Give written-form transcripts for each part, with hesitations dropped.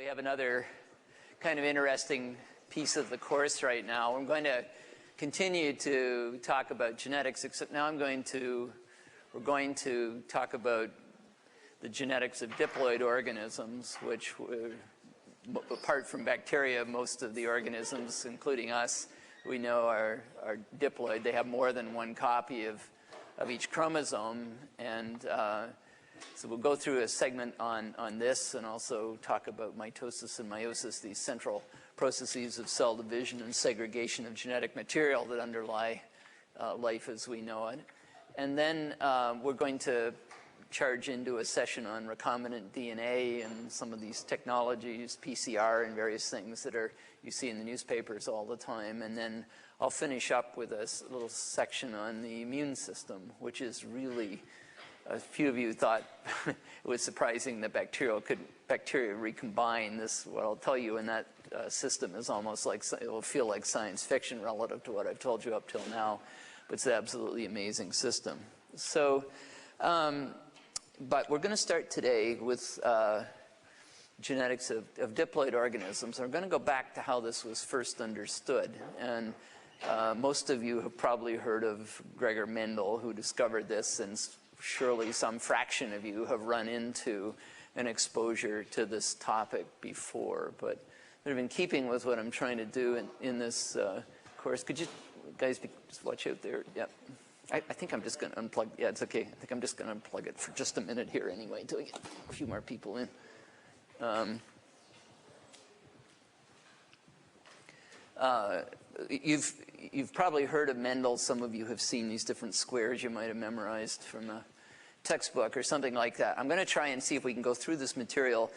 have another kind of interesting piece of the course right now. I'm going to continue to talk about genetics, except now we're going to talk about the genetics of diploid organisms, which, apart from bacteria, most of the organisms, including us, we know are diploid. They have more than one copy of each chromosome, and so we'll go through a segment on this and also talk about mitosis and meiosis, these central processes of cell division and segregation of genetic material that underlie life as we know it. And then we're going to charge into a session on recombinant DNA and some of these technologies, PCR and various things that you see in the newspapers all the time. And then I'll finish up with a little section on the immune system, which is really, a few of you thought it was surprising that bacteria recombine. This, what I'll tell you in that system is almost like, it will feel like science fiction relative to what I've told you up till now, but it's an absolutely amazing system. So, but we're going to start today with genetics of diploid organisms. We're going to go back to how this was first understood. And most of you have probably heard of Gregor Mendel, who discovered this, and surely some fraction of you have run into an exposure to this topic before. But in keeping with what I'm trying to do in this course, could you guys just watch out there? Yep. I think I'm just going to unplug. Yeah, it's okay. I think I'm just going to unplug it for just a minute here anyway until we get a few more people in. You've probably heard of Mendel. Some of you have seen these different squares you might have memorized from a textbook or something like that. I'm going to try and see if we can go through this material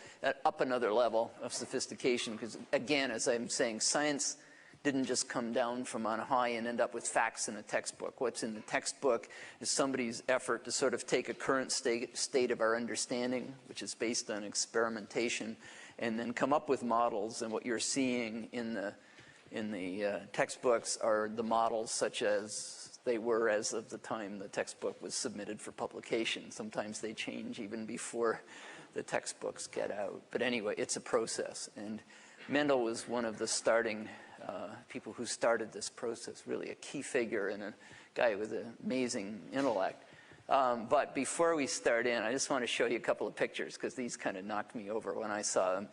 up another level of sophistication, because again, as I'm saying, science didn't just come down from on high and end up with facts in a textbook. What's in the textbook is somebody's effort to sort of take a current state of our understanding, which is based on experimentation, and then come up with models. And what you're seeing in the textbooks are the models such as they were as of the time the textbook was submitted for publication. Sometimes they change even before the textbooks get out. But anyway, it's a process. And Mendel was one of the starting people who started this process, really a key figure and a guy with an amazing intellect. But before we start in, I just want to show you a couple of pictures, because these kind of knocked me over when I saw them.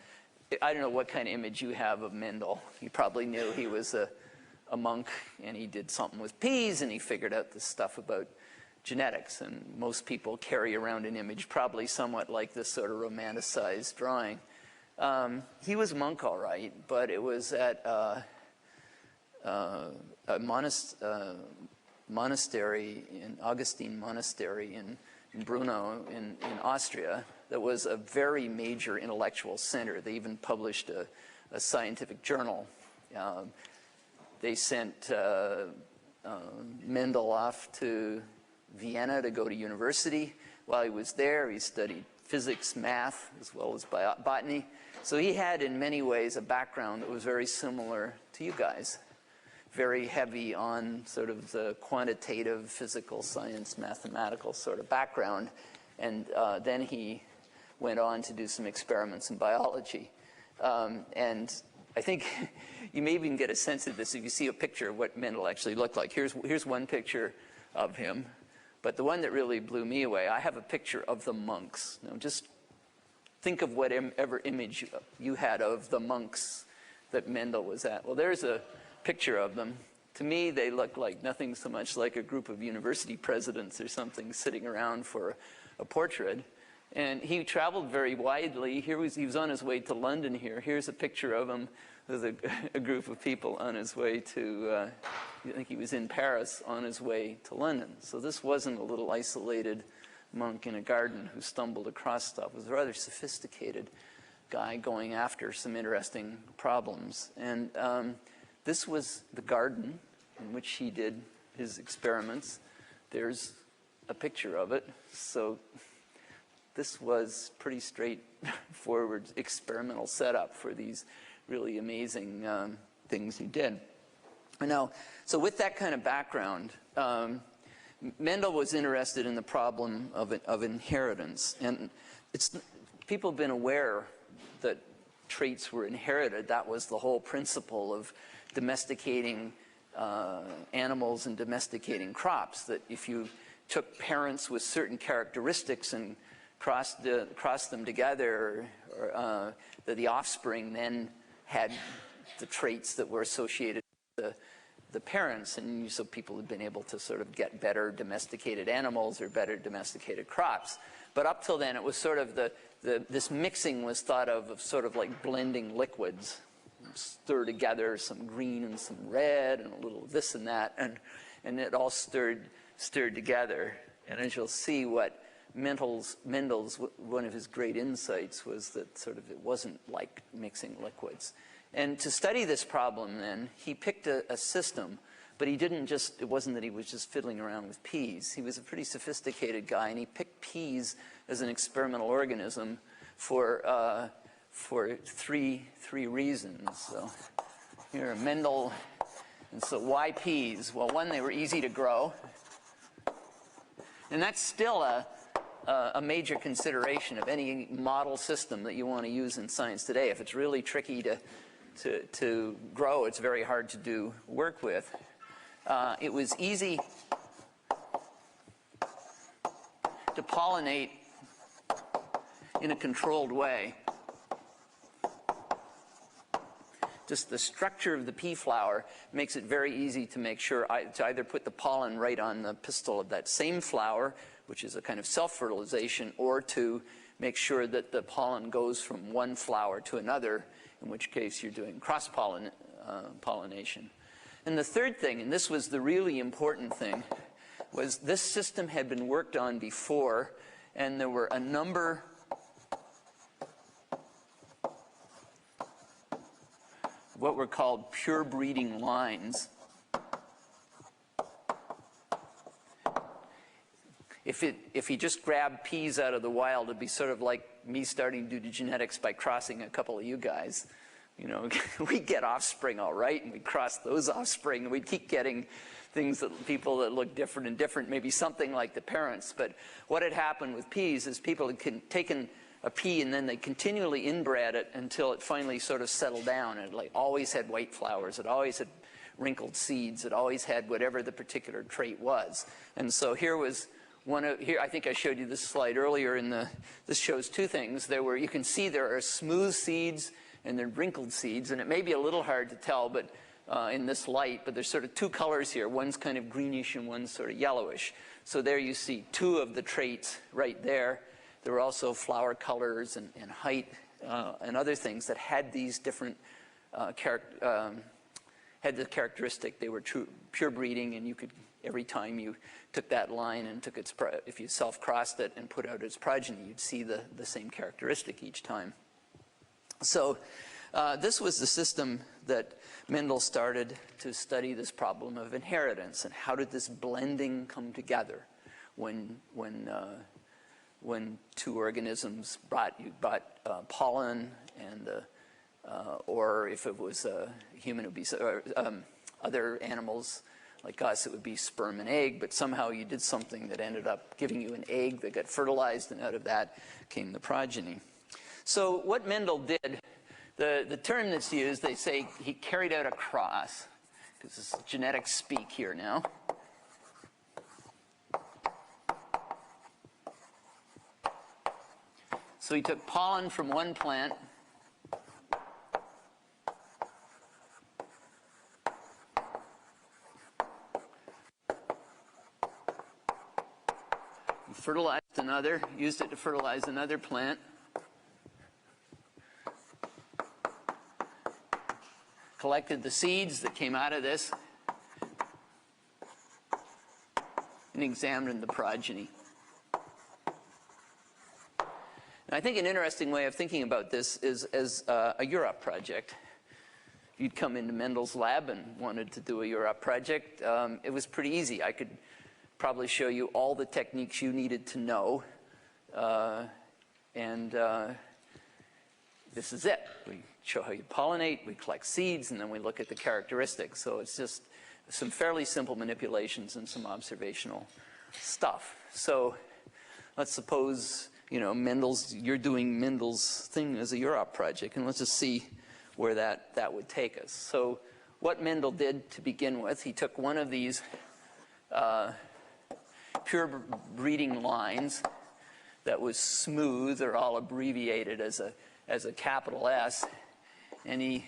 I don't know what kind of image you have of Mendel. You probably knew he was a monk, and he did something with peas, and he figured out this stuff about genetics. And most people carry around an image probably somewhat like this sort of romanticized drawing. He was a monk, all right, but it was at a monastery, an Augustine monastery in Brunno in Austria, that was a very major intellectual center. They even published a scientific journal. They sent Mendel off to Vienna to go to university. While he was there, he studied physics, math, as well as botany. So he had, in many ways, a background that was very similar to you guys. Very heavy on sort of the quantitative, physical science, mathematical sort of background. And then he went on to do some experiments in biology. And I think you may even get a sense of this if you see a picture of what Mendel actually looked like. Here's one picture of him. But the one that really blew me away, I have a picture of the monks. Now just think of whatever image you had of the monks that Mendel was at. Well, there's a picture of them. To me, they look like nothing so much like a group of university presidents or something sitting around for a portrait. And he traveled very widely. He was on his way to London here. Here's a picture of him with a group of people on his way to, I think he was in Paris on his way to London. So this wasn't a little isolated monk in a garden who stumbled across stuff. It was a rather sophisticated guy going after some interesting problems. And this was the garden in which he did his experiments. There's a picture of it. So this was pretty straightforward experimental setup for these really amazing things he did. Now, so with that kind of background, Mendel was interested in the problem of inheritance. And people have been aware that traits were inherited. That was the whole principle of domesticating animals and domesticating crops, that if you took parents with certain characteristics and crossed them together, that the offspring then had the traits that were associated with the parents, and so people had been able to sort of get better domesticated animals or better domesticated crops. But up till then, it was sort of this mixing was thought of sort of like blending liquids. Stir together some green and some red and a little this and that, and it all stirred together. And as you'll see, what Mendel's one of his great insights was that sort of it wasn't like mixing liquids. And to study this problem then, he picked a system, but he didn't just, it wasn't that he was just fiddling around with peas. He was a pretty sophisticated guy, and he picked peas as an experimental organism for three reasons. So here, Mendel, and so why peas? Well, one, they were easy to grow, and that's still a major consideration of any model system that you want to use in science today. If it's really tricky to grow, it's very hard to do work with. It was easy to pollinate in a controlled way. Just the structure of the pea flower makes it very easy to make sure to either put the pollen right on the pistil of that same flower, which is a kind of self-fertilization, or to make sure that the pollen goes from one flower to another, in which case you're doing cross-pollination. And the third thing, and this was the really important thing, was this system had been worked on before, and there were a number what were called pure breeding lines. If he just grabbed peas out of the wild, it'd be sort of like me starting to do genetics by crossing a couple of you guys. You know, we'd get offspring all right, and we'd cross those offspring, and we'd keep getting things that people that look different and different, maybe something like the parents. But what had happened with peas is people had taken a pea and then they continually inbred it until it finally sort of settled down, and it like always had white flowers, it always had wrinkled seeds, it always had whatever the particular trait was. And so here was here, I think I showed you this slide earlier this shows two things. You can see there are smooth seeds and there are wrinkled seeds, and it may be a little hard to tell but in this light, but there's sort of two colors here. One's kind of greenish and one's sort of yellowish. So there you see two of the traits right there. There were also flower colors and height and other things that had these different had the characteristic. They were pure breeding, and you could, every time you took that line and took its, if you self-crossed it and put out its progeny, you'd see the same characteristic each time. So this was the system that Mendel started to study this problem of inheritance, and how did this blending come together when two organisms brought pollen, and or if it was a human, it would be other animals like us, it would be sperm and egg, but somehow you did something that ended up giving you an egg that got fertilized, and out of that came the progeny. So what Mendel did, the term that's used, they say he carried out a cross, because this is genetic speak here now. So he took pollen from one plant, he fertilized another, used it to fertilize another plant, collected the seeds that came out of this, and examined the progeny. And I think an interesting way of thinking about this is as a Europe project. If you'd come into Mendel's lab and wanted to do a Europe project, it was pretty easy. I could probably show you all the techniques you needed to know, and this is it. We show how you pollinate, we collect seeds, and then we look at the characteristics. So it's just some fairly simple manipulations and some observational stuff. So let's suppose you know, you're doing Mendel's thing as a Europe project, and let's just see where that would take us. So what Mendel did to begin with, he took one of these pure breeding lines that was smooth, or all abbreviated as a capital S, and he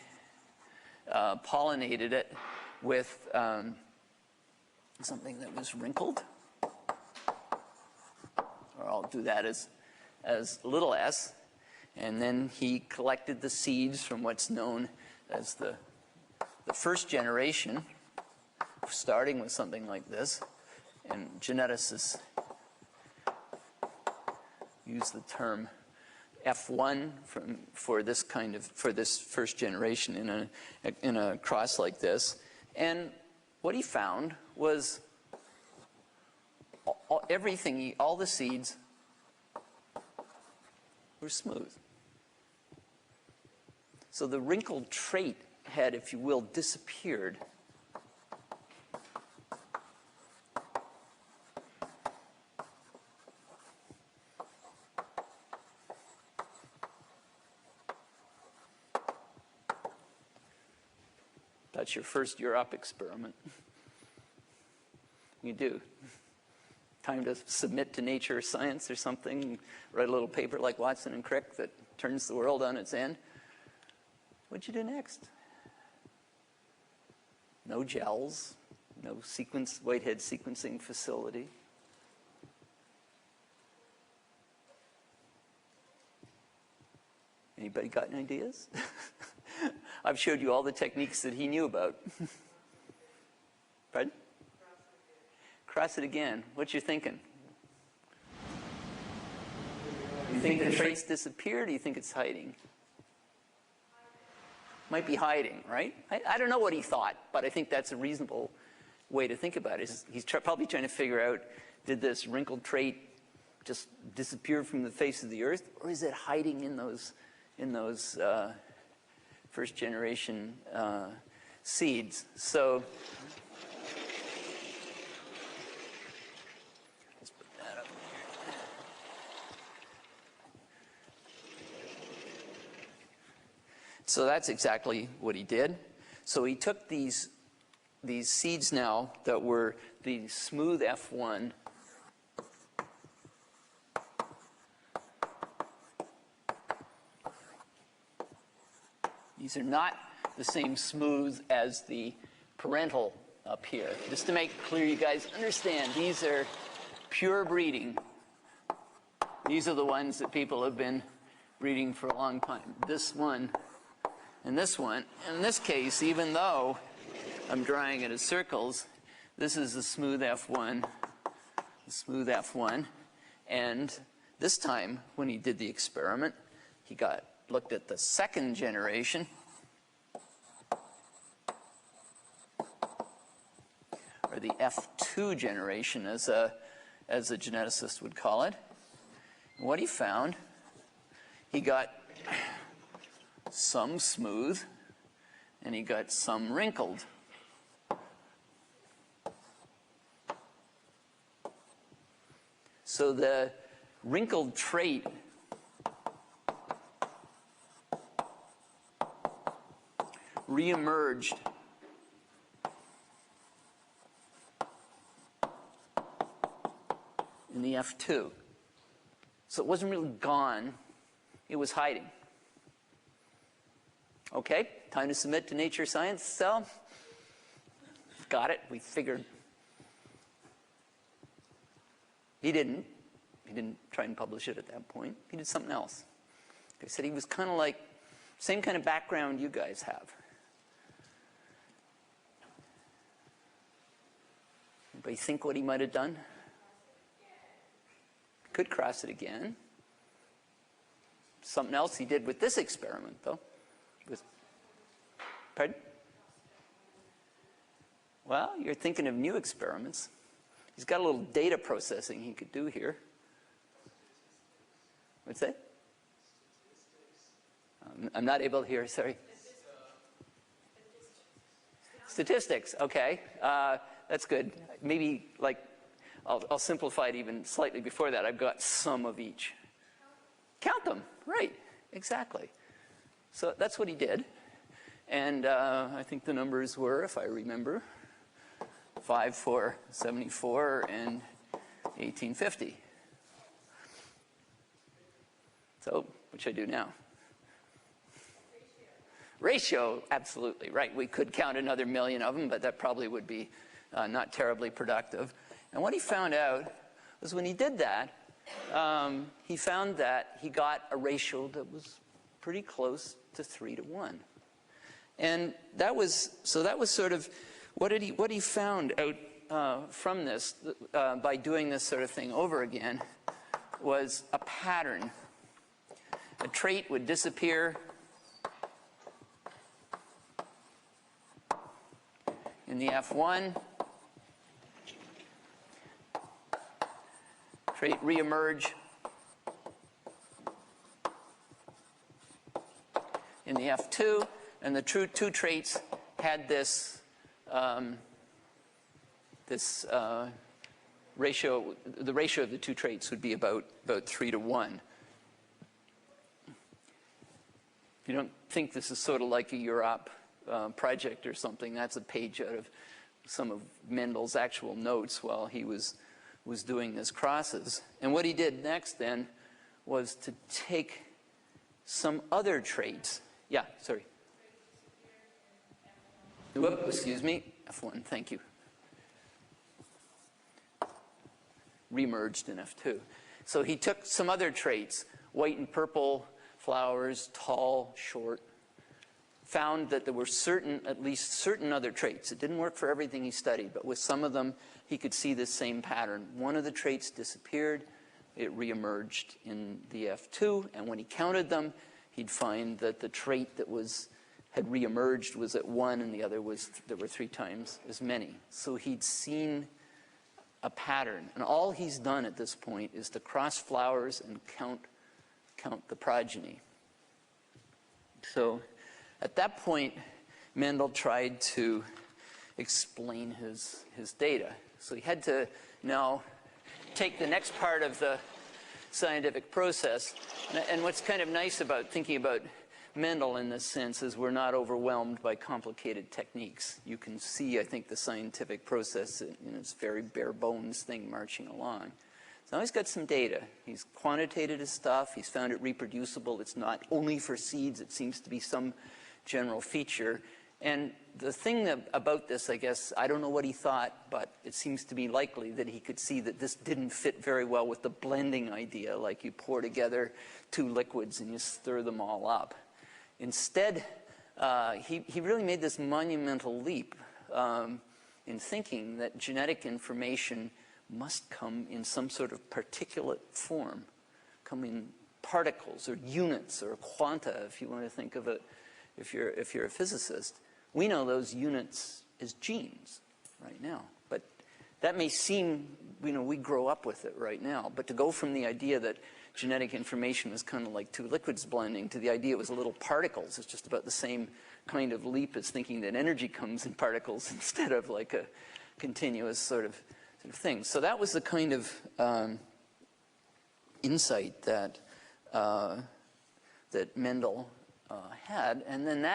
pollinated it with something that was wrinkled, or I'll do that as little s, and then he collected the seeds from what's known as the first generation, starting with something like this, and geneticists use the term F1 for this first generation in a cross like this. And what he found was all the seeds were smooth. So the wrinkled trait had, if you will, disappeared. That's your first Europe experiment. You do. Time to submit to Nature or Science or something, write a little paper like Watson and Crick that turns the world on its end. What'd you do next? No gels, no Whitehead sequencing facility. Anybody got any ideas? I've showed you all the techniques that he knew about. Pardon? Cross it again. What you thinking? You think the trait's disappeared, or do you think it's hiding? Might be hiding, right? I don't know what he thought, but I think that's a reasonable way to think about it. He's probably trying to figure out, did this wrinkled trait just disappear from the face of the earth, or is it hiding in those first generation seeds? So let's put that up here. So that's exactly what he did. So he took these seeds now that were the smooth F1 . These are not the same smooth as the parental up here. Just to make clear, you guys understand, these are pure breeding. These are the ones that people have been breeding for a long time. This one and this one. In this case, even though I'm drawing it as circles, this is the smooth F1, and this time when he did the experiment, he looked at the second generation, or the F2 generation as a geneticist would call it. And what he found, he got some smooth and he got some wrinkled. So the wrinkled trait reemerged in the F2. So it wasn't really gone, it was hiding. Okay, time to submit to Nature Science. So, got it, we figured. He didn't try and publish it at that point. He did something else. He said he was kind of like, same kind of background you guys have. Anybody think what he might have done? Could cross it again. Something else he did with this experiment, though. Pardon? Well, you're thinking of new experiments. He's got a little data processing he could do here. What's that? I'm not able to hear, sorry. Statistics, okay. That's good. Maybe, like, I'll simplify it even slightly before that. I've got some of each. Count them, right, exactly. So that's what he did. And I think the numbers were, if I remember, 5 for 74 and 1850. So what should I do now? Ratio, absolutely, right. We could count another million of them, but that probably would be not terribly productive. And what he found out was when he did that, he found that he got a ratio that was pretty close to 3 to 1. And that was sort of what he found out from this by doing this sort of thing over again was a pattern. A trait would disappear in the F1, trait reemerge in the F2, and the two traits had this ratio. The ratio of the two traits would be about 3 to 1. If you don't think this is sort of like a Europe project or something, that's a page out of some of Mendel's actual notes while he was doing his crosses. And what he did next then was to take some other traits. Yeah, sorry. Whoop, excuse me, F1, thank you. Remerged in F2. So he took some other traits, white and purple flowers, tall, short, found that there were at least certain other traits. It didn't work for everything he studied, but with some of them, he could see this same pattern. One of the traits disappeared, it reemerged in the F2, and when he counted them, he'd find that the trait that had reemerged was at 1, and the other there were 3 times as many. So he'd seen a pattern, and all he's done at this point is to cross flowers and count the progeny. So at that point, Mendel tried to explain his data. So he had to now take the next part of the scientific process. And what's kind of nice about thinking about Mendel in this sense is we're not overwhelmed by complicated techniques. You can see, I think, the scientific process in its very bare bones thing marching along. So now he's got some data. He's quantitated his stuff. He's found it reproducible. It's not only for seeds. It seems to be some general feature. And the thing about this, I guess, I don't know what he thought, but it seems to be likely that he could see that this didn't fit very well with the blending idea, like you pour together 2 liquids and you stir them all up. Instead, he really made this monumental leap in thinking that genetic information must come in some sort of particulate form, come in particles or units or quanta, if you want to think of it, if you're a physicist. We know those units as genes right now, but that may seem, we grow up with it right now, but to go from the idea that genetic information was kind of like 2 liquids blending to the idea it was little particles, it's just about the same kind of leap as thinking that energy comes in particles instead of like a continuous sort of thing. So that was the kind of insight that Mendel had, and then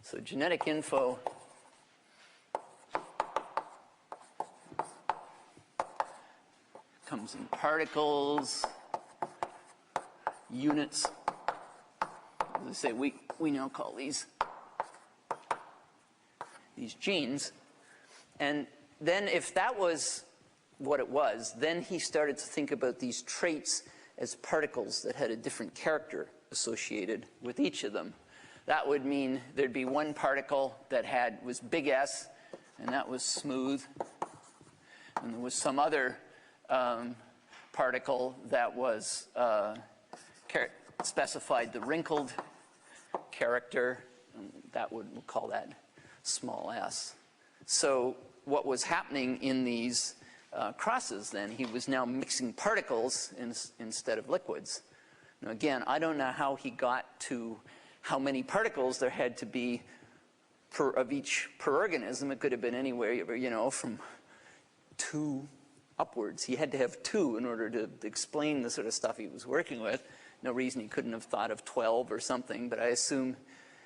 so genetic info comes in particles, units. As I say, we now call these genes. And then if that was what it was, then he started to think about these traits as particles that had a different character associated with each of them. That would mean there'd be one particle that was big S, and that was smooth. And there was some other particle that was specified the wrinkled character, and we'll call that small s. So what was happening in these crosses then, he was now mixing particles instead of liquids. Now again, I don't know how he got to how many particles there had to be of each per organism. It could have been anywhere, from 2 upwards. He had to have 2 in order to explain the sort of stuff he was working with. No reason he couldn't have thought of 12 or something, but I assume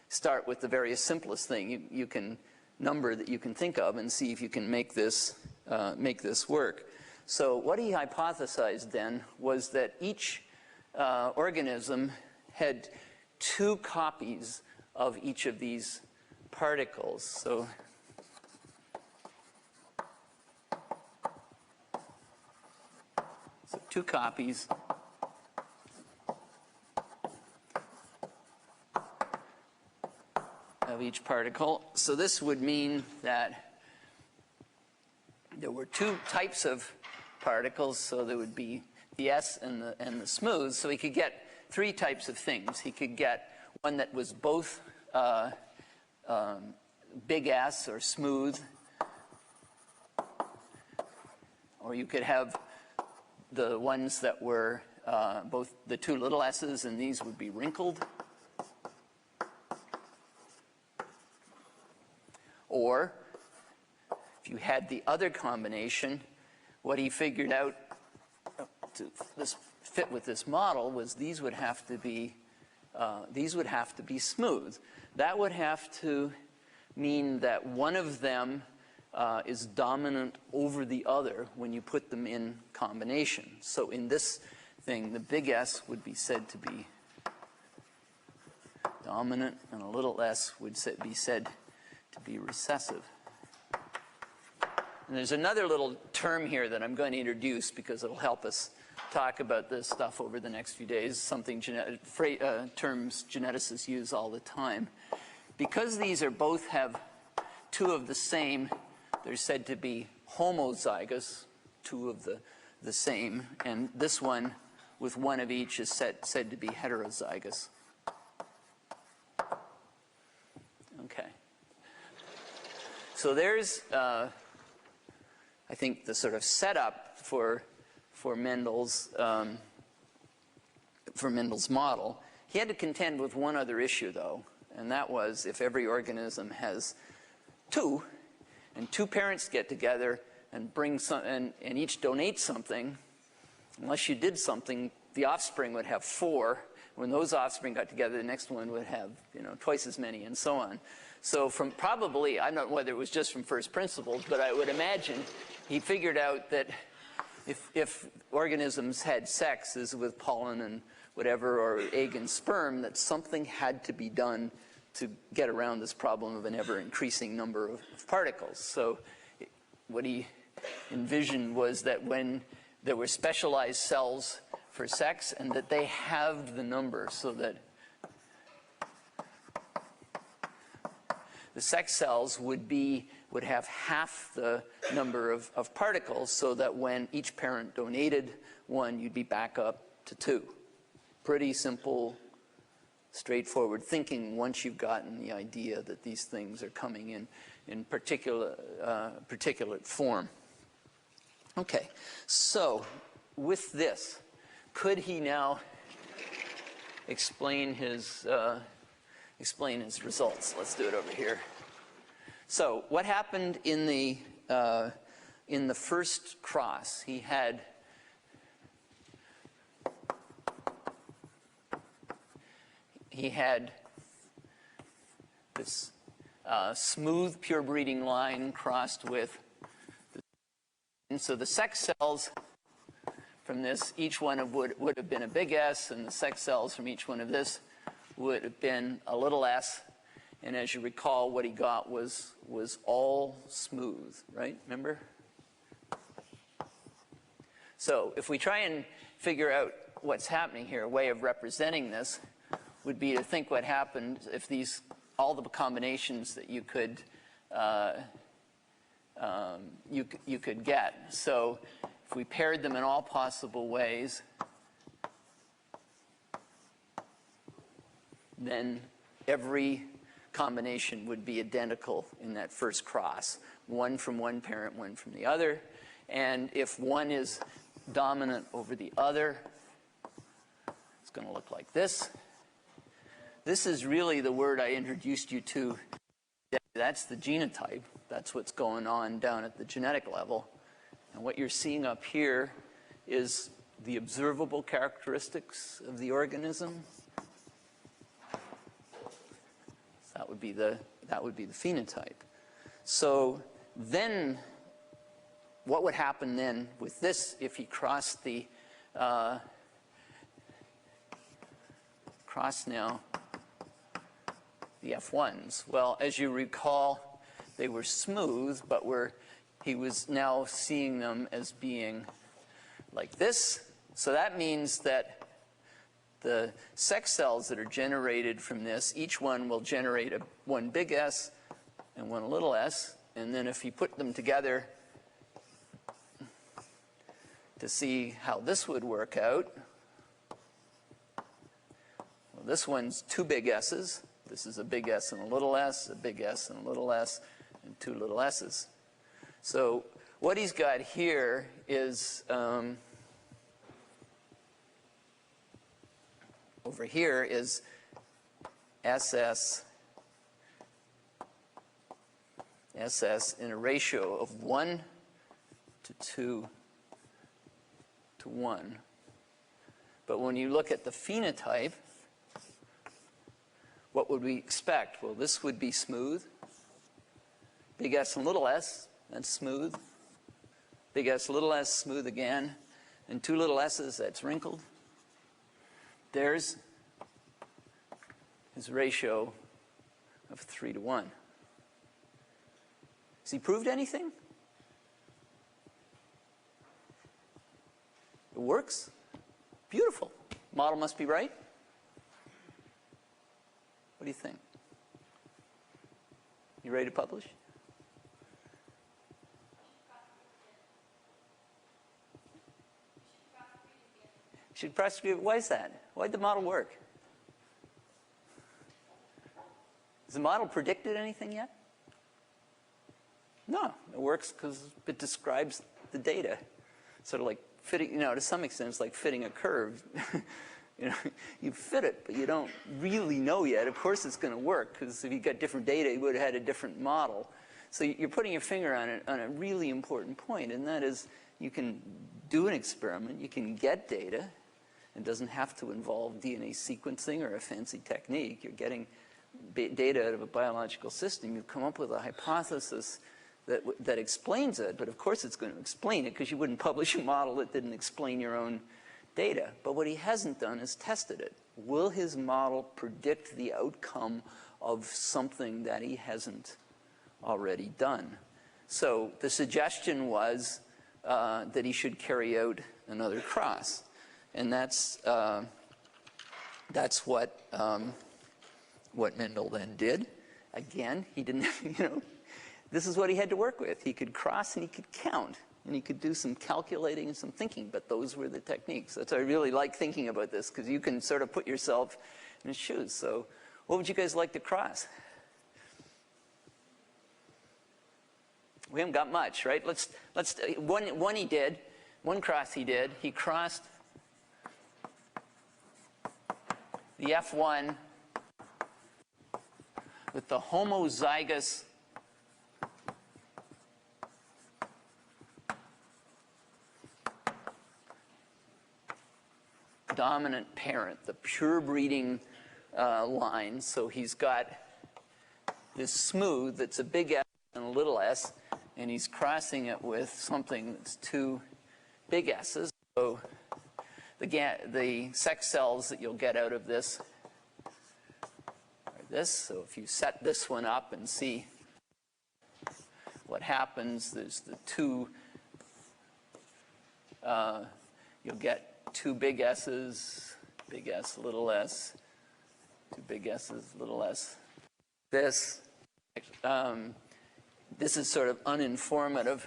start with the very simplest thing. You can number that you can think of and see if you can make this work. So what he hypothesized then was that each organism had 2 copies of each of these particles. So 2 copies of each particle. So this would mean that there were 2 types of particles, so there would be the S and the smooth. So he could get 3 types of things. He could get one that was both big S or smooth, or you could have the ones that were both the 2 little s's, and these would be wrinkled. Or if you had the other combination, what he figured out to fit with this model was these would have to be smooth. That would have to mean that one of them is dominant over the other when you put them in combination. So in this thing, the big S would be said to be dominant, and a little s would be said to be recessive. And there's another little term here that I'm going to introduce because it'll help us talk about this stuff over the next few days, something terms geneticists use all the time. Because these are both have 2 of the same, they're said to be homozygous, 2 of the same, and this one with 1 of each is said to be heterozygous. Okay. So there's, I think, the sort of setup for Mendel's model. He had to contend with one other issue, though, and that was if every organism has 2, and 2 parents get together and bring some, and each donate something, unless you did something, the offspring would have 4. When those offspring got together, the next one would have, twice as many, and so on. So from probably, I don't know whether it was just from first principles, but I would imagine he figured out that if organisms had sex, as with pollen and whatever, or egg and sperm, that something had to be done to get around this problem of an ever-increasing number of particles. So what he envisioned was that when there were specialized cells for sex, and that they have the number so that the sex cells would have half the number of particles, so that when each parent donated 1, you'd be back up to 2. Pretty simple, straightforward thinking once you've gotten the idea that these things are coming in particulate form. Okay, so with this, could he now explain his results? Let's do it over here. So what happened in the first cross? He had this smooth pure breeding line crossed with, and so the sex cells from this, each one would have been a big S, and the sex cells from each one of this would have been a little s. And as you recall, what he got was all smooth, right? Remember? So if we try and figure out what's happening here, a way of representing this would be to think what happened if all the combinations that you could get. So if we paired them in all possible ways, then every combination would be identical in that first cross. 1 from one parent, 1 from the other. And if one is dominant over the other, it's going to look like this. This is really the word I introduced you to. That's the genotype. That's what's going on down at the genetic level. And what you're seeing up here is the observable characteristics of the organism. That would be the phenotype. So then, what would happen then with this if he crossed the the F1s? Well, as you recall, they were smooth, but he was now seeing them as being like this. So that means that the sex cells that are generated from this, each one will generate one big S and one little s. And then if you put them together to see how this would work out, well, this one's two big S's. This is a big S and a little s, a big S and a little s, and two little s's. So what he's got here is over here is SS in a ratio of 1 to 2 to 1. But when you look at the phenotype, what would we expect? Well, this would be smooth. Big S and little s, that's smooth. Big S, little s, smooth again. And two little s's, that's wrinkled. There's his ratio of 3 to 1. Has he proved anything? It works? Beautiful. Model must be right? What do you think? You ready to publish? Should prosecute. Why is that? Why did the model work? Has the model predicted anything yet? No, it works because it describes the data. Sort of like fitting, to some extent, it's like fitting a curve. You fit it, but you don't really know yet. Of course it's going to work, because if you got different data, you would have had a different model. So you're putting your finger on a really important point, and that is you can do an experiment, you can get data. It doesn't have to involve DNA sequencing or a fancy technique. You're getting data out of a biological system. You come up with a hypothesis that explains it, but of course it's going to explain it, because you wouldn't publish a model that didn't explain your own data. But what he hasn't done is tested it. Will his model predict the outcome of something that he hasn't already done? So the suggestion was that he should carry out another cross. And that's what Mendel then did. Again, he didn't, this is what he had to work with. He could cross and he could count. And he could do some calculating and some thinking, but those were the techniques. That's why I really like thinking about this, because you can sort of put yourself in his shoes. So what would you guys like to cross? We haven't got much, right? One cross he did. He crossed the F1 with the homozygous dominant parent, the pure breeding line. So he's got this smooth that's a big S and a little s, and he's crossing it with something that's two big S's. So the sex cells that you'll get out of this are this. So if you set this one up and see what happens, there's the two, you'll get two big S's, big S, little s, two big S's, little s. This is sort of uninformative.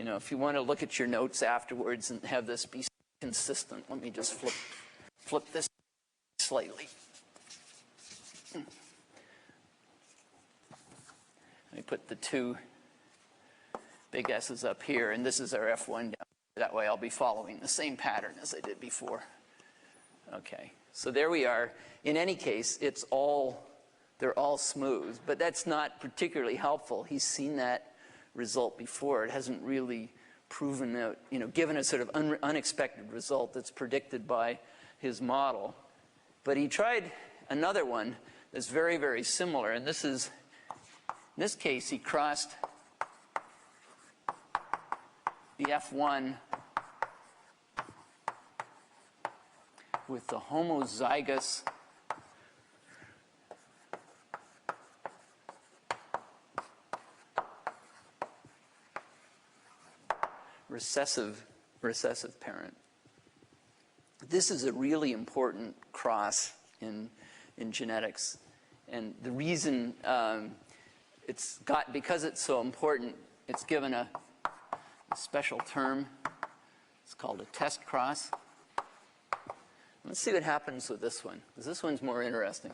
If you want to look at your notes afterwards and have this be consistent, let me just flip this slightly. Let me put the two big S's up here, and this is our F1 down. That way I'll be following the same pattern as I did before. Okay, so there we are. In any case, it's all they're all smooth. But that's not particularly helpful. He's seen that result before. It hasn't really proven out, given a sort of unexpected result that's predicted by his model. But he tried another one that's very, very similar. And this is, in this case, he crossed the F1 with the homozygous recessive parent. This is a really important cross in genetics, and the reason because it's so important, it's given a special term. It's called a test cross. Let's see what happens with this one, because this one's more interesting.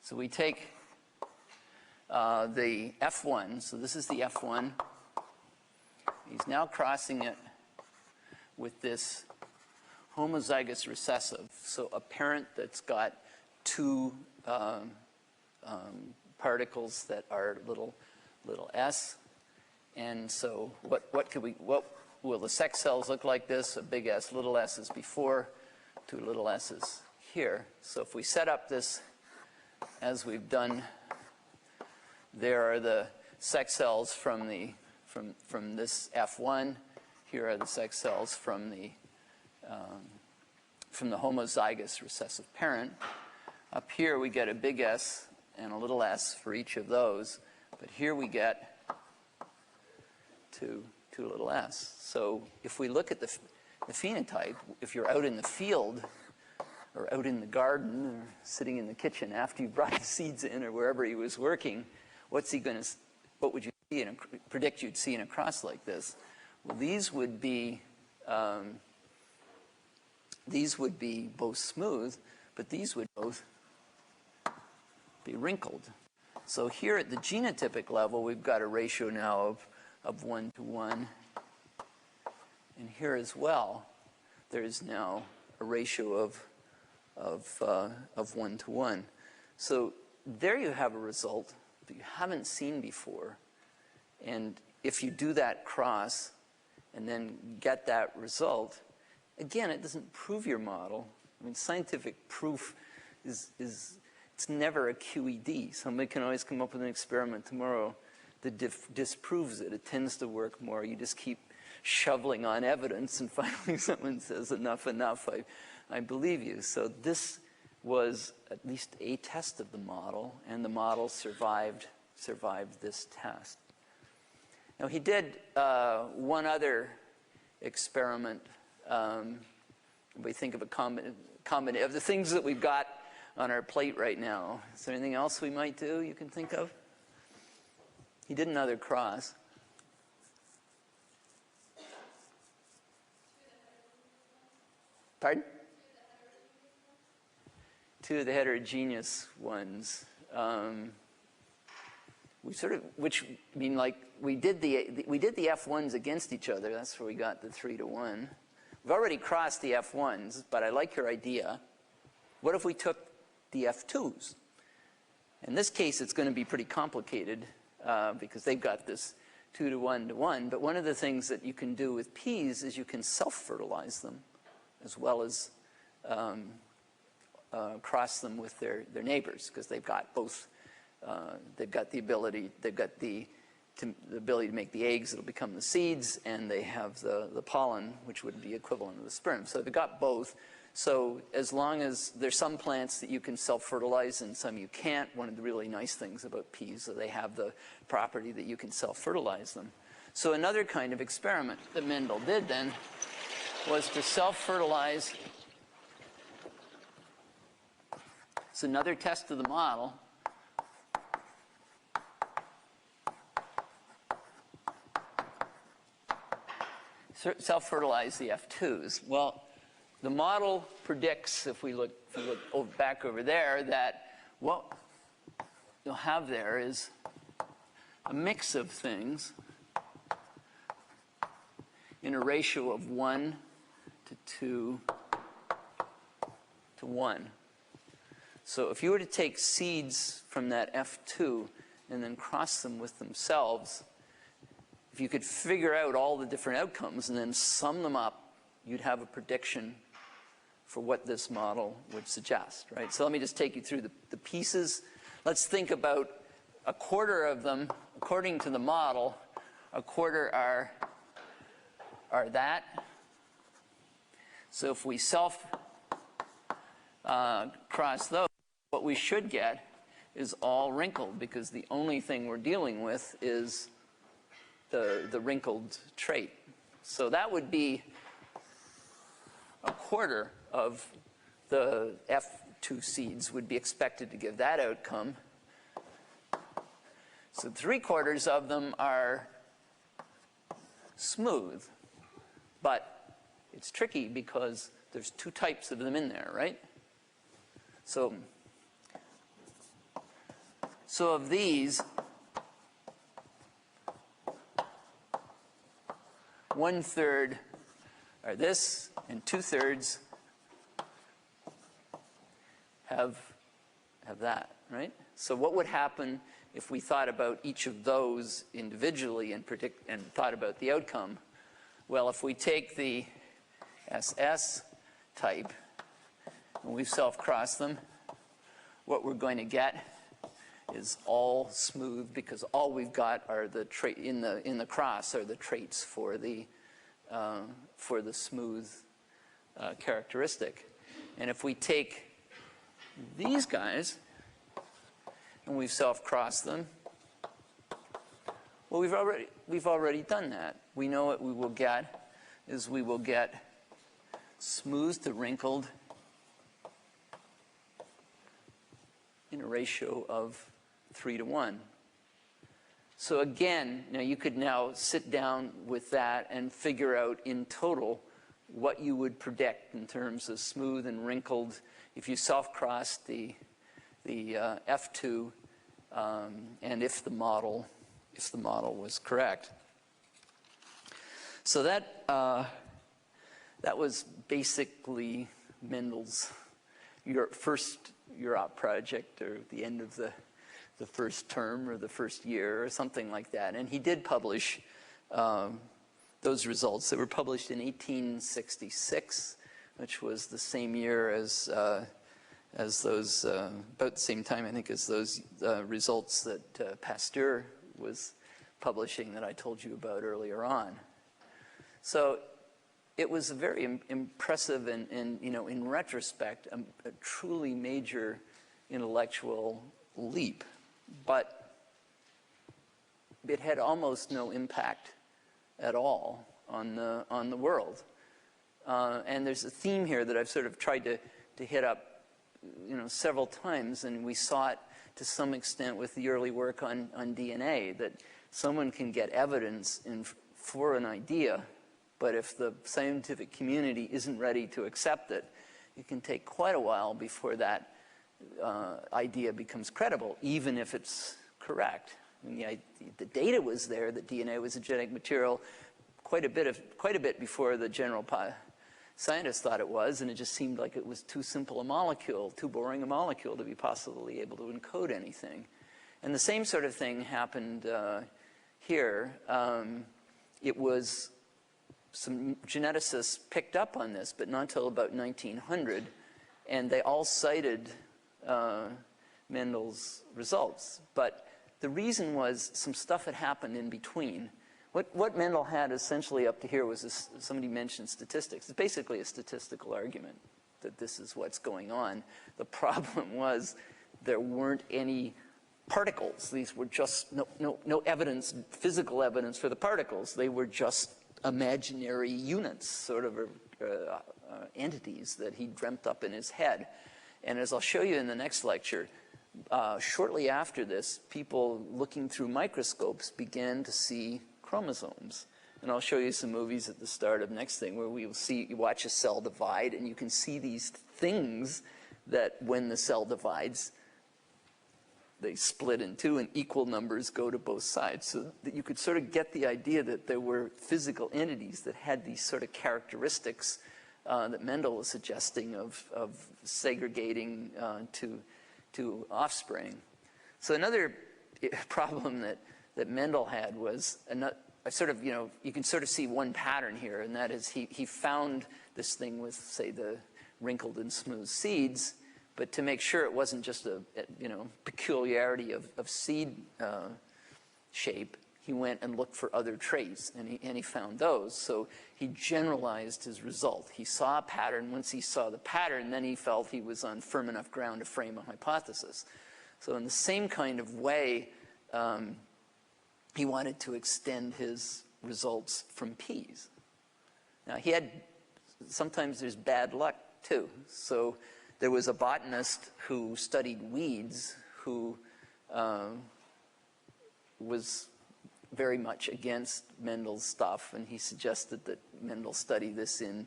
So we take the F1, so this is the F1. He's now crossing it with this homozygous recessive, so a parent that's got two particles that are little s. And so what will the sex cells look like this? A big S, little s is before, two little s's here. So if we set up this as we've done, there are the sex cells from this F1. Here are the sex cells from the homozygous recessive parent. Up here we get a big S and a little s for each of those, but here we get two little s. So if we look at the phenotype, if you're out in the field or out in the garden or sitting in the kitchen after you brought the seeds in or wherever he was working, what would you see predict you'd see in a cross like this? Well, these would be both smooth, but these would both be wrinkled. So here at the genotypic level, we've got a ratio now of 1 to 1. And here as well, there's now a ratio of 1 to 1. So there you have a result that you haven't seen before. And if you do that cross and then get that result, again, it doesn't prove your model. I mean, scientific proof it's never a QED. Somebody can always come up with an experiment tomorrow that disproves it. It tends to work more. You just keep shoveling on evidence, and finally someone says, enough, I believe you. So this was at least a test of the model, and the model survived this test. Now, he did one other experiment. We think of a combination of the things that we've got on our plate right now. Is there anything else we might do you can think of? He did another cross. Pardon? Two of the heterogeneous ones. We did the F1s against each other. That's where we got the 3 to 1. We've already crossed the F1s, but I like your idea. What if we took the F2s? In this case, it's going to be pretty complicated because they've got this 2 to 1 to 1. But one of the things that you can do with peas is you can self-fertilize them as well as cross them with their neighbors, because they've got both. They've got the ability. They've got the ability to make the eggs that'll become the seeds, and they have the pollen, which would be equivalent to the sperm. So they've got both. So as long as there's some plants that you can self-fertilize and some you can't, one of the really nice things about peas is they have the property that you can self-fertilize them. So another kind of experiment that Mendel did then was to self-fertilize. It's another test of the model. Self-fertilize the F2s. Well, the model predicts, if we look back over there, that what you'll have there is a mix of things in a ratio of 1 to 2 to 1. So if you were to take seeds from that F2 and then cross them with themselves, if you could figure out all the different outcomes and then sum them up, you'd have a prediction for what this model would suggest, right? So let me just take you through the pieces. Let's think about a quarter of them, according to the model, a quarter are that. So if we cross those, what we should get is all wrinkled, because the only thing we're dealing with is the wrinkled trait. So that would be a quarter of the F2 seeds would be expected to give that outcome. So 3/4 of them are smooth, but it's tricky because there's 2 types of them in there, right? So of these, 1/3 are this, and 2/3 have that, right? So what would happen if we thought about each of those individually and thought about the outcome? Well, if we take the SS type and we self-cross them, what we're going to get is all smooth, because all we've got are the trait in the cross are the traits for the smooth characteristic. And if we take these guys and we've self-crossed them, well, we've already done that. We know what we will get is we will get smooth to wrinkled in a ratio of 3:1. So again, now you could now sit down with that and figure out in total what you would predict in terms of smooth and wrinkled if you self-crossed the F2 and if the model was correct. So that was basically Mendel's first Europe project, or the end of the first term or the first year or something like that. And he did publish those results. They were published in 1866, which was the same year as those, about the same time, I think, as those results that Pasteur was publishing that I told you about earlier on. So it was a very impressive and you know, in retrospect, a truly major intellectual leap. But it had almost no impact at all on the world. And there's a theme here that I've sort of tried to hit up, you know, several times, and we saw it to some extent with the early work on DNA, that someone can get evidence for an idea, but if the scientific community isn't ready to accept it, it can take quite a while before that idea becomes credible, even if it's correct. And the data was there that DNA was a genetic material quite a bit before the general scientists thought it was, and it just seemed like it was too simple a molecule, too boring a molecule to be possibly able to encode anything. And the same sort of thing happened here. It was some geneticists picked up on this, but not until about 1900, and they all cited Mendel's results. But the reason was some stuff had happened in between. What Mendel had essentially up to here was somebody mentioned statistics. It's basically a statistical argument that this is what's going on. The problem was there weren't any particles. These were just no evidence, physical evidence for the particles. They were just imaginary units, sort of entities that he dreamt up in his head. And as I'll show you in the next lecture, shortly after this, people looking through microscopes began to see chromosomes. And I'll show you some movies at the start of next thing where you watch a cell divide, and you can see these things that when the cell divides, they split in two and equal numbers go to both sides. So that you could sort of get the idea that there were physical entities that had these sort of characteristics that Mendel was suggesting of segregating to offspring. So another problem that Mendel had was sort of, you can sort of see one pattern here, and that is he found this thing with, say, the wrinkled and smooth seeds, but to make sure it wasn't just a peculiarity of seed shape, he went and looked for other traits, and he found those. So he generalized his result. He saw a pattern. Once he saw the pattern, then he felt he was on firm enough ground to frame a hypothesis. So in the same kind of way, he wanted to extend his results from peas. Now, sometimes there's bad luck, too. So there was a botanist who studied weeds who was very much against Mendel's stuff, and he suggested that Mendel study this in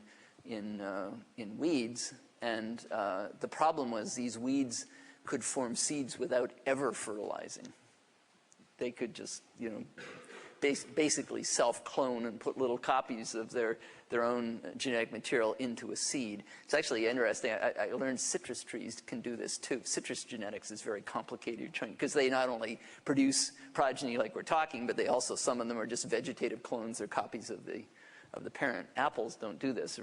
weeds. And the problem was these weeds could form seeds without ever fertilizing. They could just, basically self-clone and put little copies of their own genetic material into a seed. It's actually interesting. I learned citrus trees can do this too. Citrus genetics is very complicated because they not only produce progeny like we're talking, but they also, some of them are just vegetative clones or copies of the parent. Apples don't do this.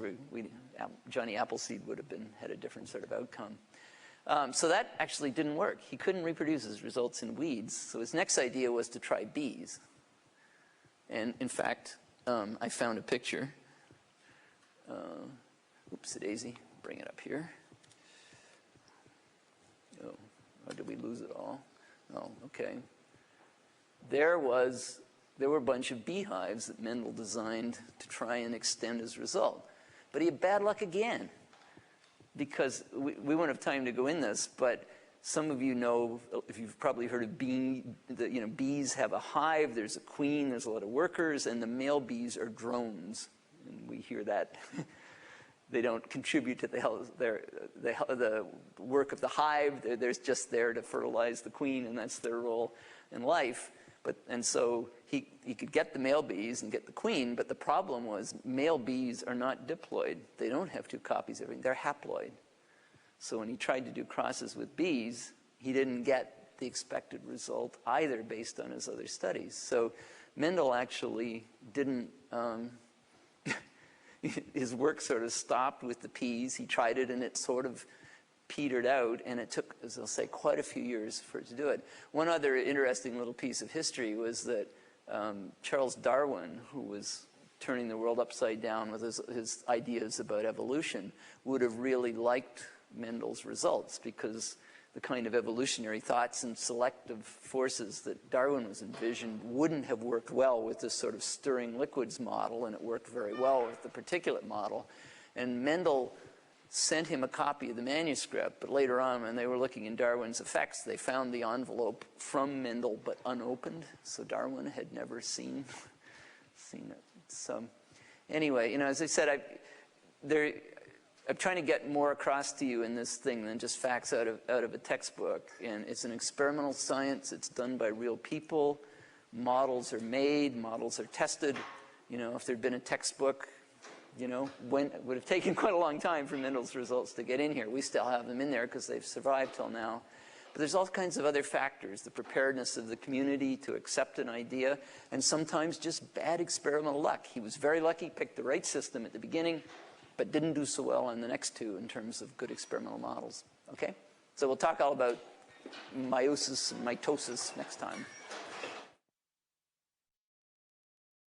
Johnny Appleseed would have had a different sort of outcome. So that actually didn't work. He couldn't reproduce his results in weeds. So his next idea was to try bees. And in fact, I found a picture. Oops-a-daisy. Bring it up here. Oh, did we lose it all? Oh, okay. There were a bunch of beehives that Mendel designed to try and extend his result. But he had bad luck again, because we won't have time to go in this, but some of you know, if you've probably heard of bees have a hive, there's a queen, there's a lot of workers, and the male bees are drones. And we hear that. They don't contribute to the work of the hive. They're just there to fertilize the queen, and that's their role in life. And so he could get the male bees and get the queen, but the problem was male bees are not diploid. They don't have two copies of everything. They're haploid. So when he tried to do crosses with bees, he didn't get the expected result either based on his other studies. So Mendel actually didn't, his work sort of stopped with the peas. He tried it and it sort of petered out, and it took, as I'll say, quite a few years for it to do it. One other interesting little piece of history was that Charles Darwin, who was turning the world upside down with his ideas about evolution, would have really liked Mendel's results, because the kind of evolutionary thoughts and selective forces that Darwin was envisioned wouldn't have worked well with this sort of stirring liquids model, and it worked very well with the particulate model. And Mendel sent him a copy of the manuscript, but later on, when they were looking in Darwin's effects, they found the envelope from Mendel but unopened, so Darwin had never seen it. So anyway, as I said, I'm trying to get more across to you in this thing than just facts out of a textbook. And it's an experimental science. It's done by real people. Models are made. Models are tested. If there'd been a textbook, it would have taken quite a long time for Mendel's results to get in here. We still have them in there because they've survived till now. But there's all kinds of other factors, the preparedness of the community to accept an idea, and sometimes just bad experimental luck. He was very lucky, picked the right system at the beginning, but didn't do so well on the next two in terms of good experimental models. Okay? So we'll talk all about meiosis and mitosis next time.